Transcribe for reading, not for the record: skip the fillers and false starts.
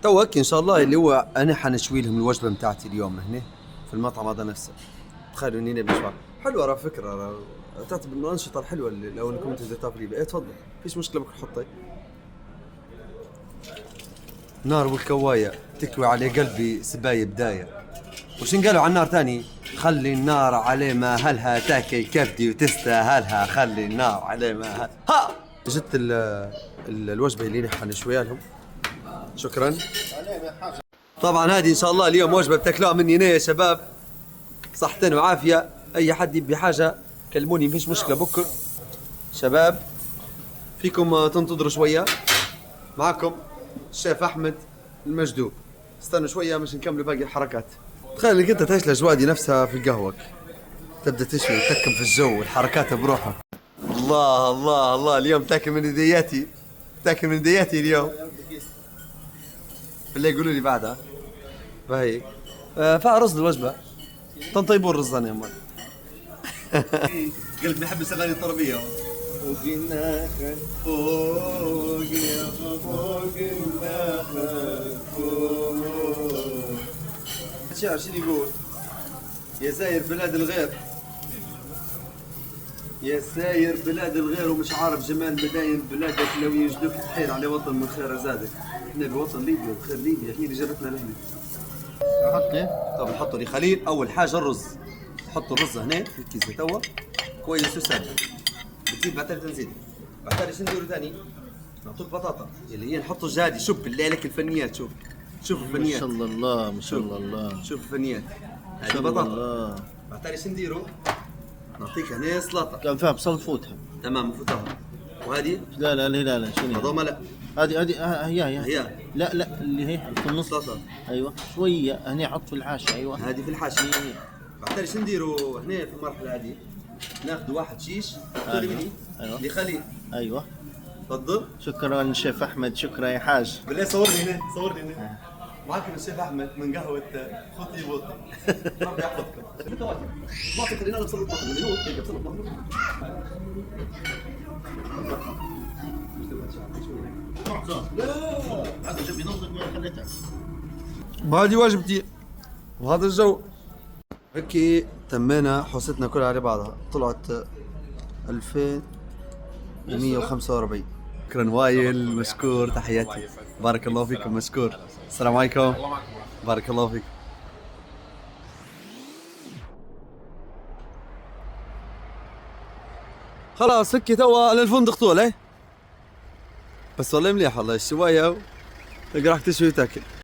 توك ان شاء الله اللي هو انا حنشوي لهم الوجبه بتاعتي اليوم هنا في المطعم هذا نفسه. تخيلوا اني بنشوي حلوه، راه فكره، راه تعتبر من الانشطه الحلوه اللي لو انكم تقدروا في ليبيا. تفضل، فيش مشكله بك حطي نار والكوايه تكوي على قلبي سباية بدايه. وش قالوا على النار تاني؟ خلي النار على ما هلها تاكل كبدي وتستاهلها، خلي النار على ما ها جت الوجبه اللي نحن نشويها لهم. شكرا. طبعا هذه ان شاء الله اليوم وجبه بتاكلوها مني انا يا شباب، صحتين وعافيه. اي حد يبي حاجه كلموني مفيش مشكله. بكر شباب فيكم تنتظروا شويه، معكم الشيف احمد المجدوب. استنوا شويه مش نكملوا باقي الحركات. تخيل انك انت تعيش الاجواء دي نفسها في قهوك، تبدا تشوي وتحكم في الجو والحركات بروحك. الله الله الله، اليوم تاكل من يدياتي، تاكل من يدياتي اليوم. بالله يقولوا لي بعدها فهي فيها رز الوجبه. تنطيبوا الرز انا يا مال. قلت بحب الاغاني الطربيه. فوق النخل فوق يا فوق النخل فوق. الشاعر شنو يقول؟ يا ساير بلاد الغير، يا ساير بلاد الغير ومش عارف جمال مداين بلادك، لو يجدوك تحير على وطن من خير زادك. احنا بوطن ليبيا وخير ليبيا هي اللي جابتنا لهنا. نحط ليه؟ طب نحطوا لي خليل. اول حاجه الرز، نحطوا الرز هنا في الكيسه توا كويس وسهل. بتزيد بعد تنزيد. بعد شو نديروا ثاني؟ نحطوا البطاطا اللي هي نحطوا جادي. شوف بالله عليك الفنيات، شوف شوف الفنيات. ما شاء الله ما شاء الله. شوف الفنيات. ما شاء الله. بعد شو نديروا؟ نعطيك هنا سلطه كان فيها بصل فوتها. تمام فوتها. وهذه لا لا لا لا شنو هذوما لا. هذه هي لا لا اللي هي في النص. سلطه. ايوه شويه هنا حط في الحاشيه. ايوه هذه في الحاشيه. بعد شو نديروا هنا في المرحله هذه؟ ناخذ واحد شيش. ايوه ايوه لخليل. ايوه تفضل. شكرا شيف احمد، شكرا يا حاج. بالله صورني هنا، صورني هنا. معكم الشيف احمد من قهوه خوتي بوطي. ربي يحفظكم. ما في خلينا نوصل للطاقم اللي هو يبقى بصل الطاقم. هذا جنبي نضج ما خليتها. وهذه واجبتي وهذا الجو. هيك تمينا حوستنا كلها على بعضها، طلعت 2145. شكرا وايل، مشكور، تحياتي. بارك الله فيكم، مشكور. السلام عليكم. بارك الله فيك. خلاص هيك توا للفندق طول. ايه بس والله مليح والله الشوايه، راح تشوي وتاكل.